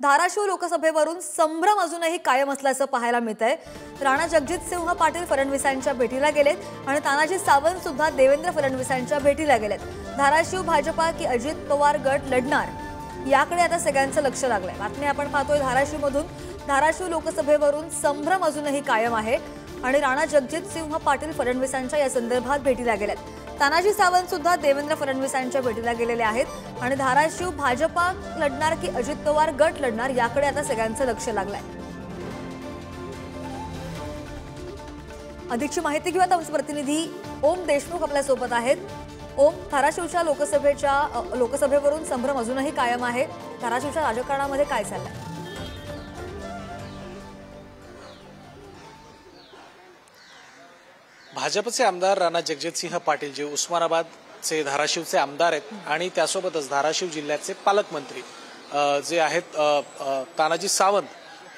धाराशिव लोकसभेवरून संभ्रम अजूनही कायम असल्याचं पाहायला मिळतंय। राणा जगजितसिंह पाटील फडणवीसांच्या भेटीला गेलेत आणि तानाजी सावंत सुद्धा देवेंद्र फडणवीसांच्या भेटीला गेलेत। धाराशिव भाजपा की अजित पवार गट लढणार याकडे आता सगळ्यांचं लक्ष लागलंय। बातमी आपण पाहतोय धाराशिवमधून। धाराशिव लोकसभेवरून संभ्रम अजूनही कायम आहे आणि राणा जगजितसिंह पाटील फडणवीसांच्या या संदर्भात भेटीला गेलेत। तानाजी सावंत सुद्धा देवेंद्र फडणवीसांच्या भेटीला गेलेले आहेत आणि धाराशिव भाजपा लढणार की अजित पवार गट लढणार याकडे आता सगळ्यांचं लक्ष लागलंय। अधिकची माहिती घेऊयात आमचे प्रतिनिधी ओम देशमुख आपल्या सोबत आहेत। ओम, धाराशिवच्या लोकसभेवरून संभ्रम अजूनही कायम आहे। धाराशिवच्या राजकारणामध्ये काय चाललंय? भाजपचे आमदार राणा जगजितसिंह पाटील जे उस्मानाबादचे धाराशिवचे आमदार आहेत आणि त्यासोबतच धाराशिव जिल्ह्याचे पालकमंत्री जे आहेत तानाजी सावंत,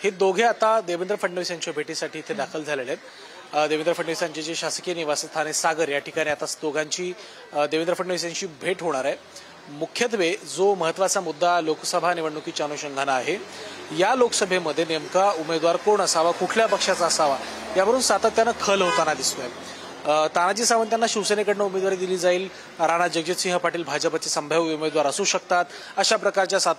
हे दोघे आता देवेंद्र फडणवीस यांच्या भेटीसाठी इथे दाखल झालेले आहेत। देवेंद्र फडणवीस यांचे जे शासकीय निवासस्थान आहे सागर, या ठिकाणी आता दोघांची देवेंद्र फडणवीस यांची भेट होणार आहे। मुख्यत्वे जो महत्त्वाचा मुद्दा लोकसभा निवडणुकीच्या अनुषंगाने आहे, या लोकसभेमध्ये नेमका उमेदवार कोण असावा, कुठल्या पक्षाचा असावा, यावरून सातत्यानं खल होताना दिसतोय। तानाजी सावंत यांना शिवसेनेकडून उमेदवारी दिली जाईल, राणा जगजितसिंह पाटील भाजपचे संभाव्य उमेदवार असू शकतात, अशा प्रकारच्या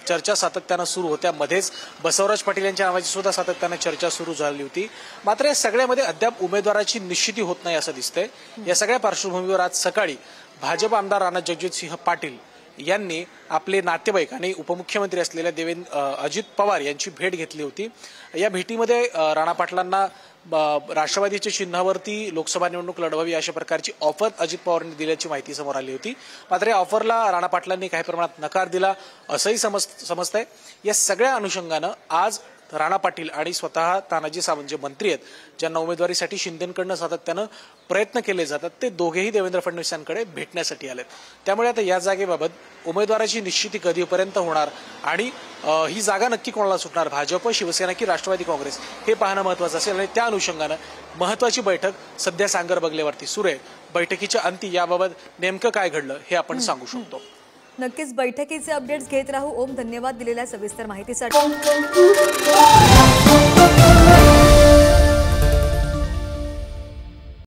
चर्चा सातत्यानं सुरू होत्या। मध्येच बसवराज पाटील यांच्या नावाची सुद्धा सातत्यानं चर्चा सुरू झाली होती। मात्र या सगळ्यामध्ये अद्याप उमेदवाराची निश्चिती होत नाही असं दिसतंय। या सगळ्या पार्श्वभूमीवर आज सकाळी भाजप आमदार राणा जगजितसिंह पाटील यांनी आपले नातेवाईक आणि उपमुख्यमंत्री असलेल्या अजित पवार यांची भेट घेतली होती। या भेटीमध्ये राणा पाटलांना राष्ट्रवादीच्या चिन्हावरती लोकसभा निवडणूक लढवावी अशा प्रकारची ऑफर अजित पवारांनी दिल्याची माहिती समोर आली होती। मात्र या ऑफरला राणा पाटलांनी काही प्रमाणात नकार दिला असंही समजतंय। या सगळ्या अनुषंगानं आज राणा पाटील आणि स्वतः तानाजी सावंत जे मंत्री आहेत, ज्यांना उमेदवारीसाठी शिंदेंकडनं सातत्यानं प्रयत्न केले जातात, ते दोघेही देवेंद्र फडणवीसांकडे भेटण्यासाठी आलेत। त्यामुळे आता या जागेबाबत उमेदवाराची निश्चिती कधीपर्यंत होणार आणि ही जागा नक्की कोणाला सुटणार, भाजप, शिवसेना की राष्ट्रवादी काँग्रेस, हे पाहणं महत्त्वाचं असेल। आणि त्या अनुषंगानं महत्त्वाची बैठक सध्या सांगर बंगल्यावरती सुरू आहे। बैठकीच्या अंती याबाबत नेमकं काय घडलं हे आपण सांगू शकतो। नक्कीच बैठकीचे अपडेट्स घेत राहू। ओम, धन्यवाद दिलेल्या सविस्तर माहितीसाठी।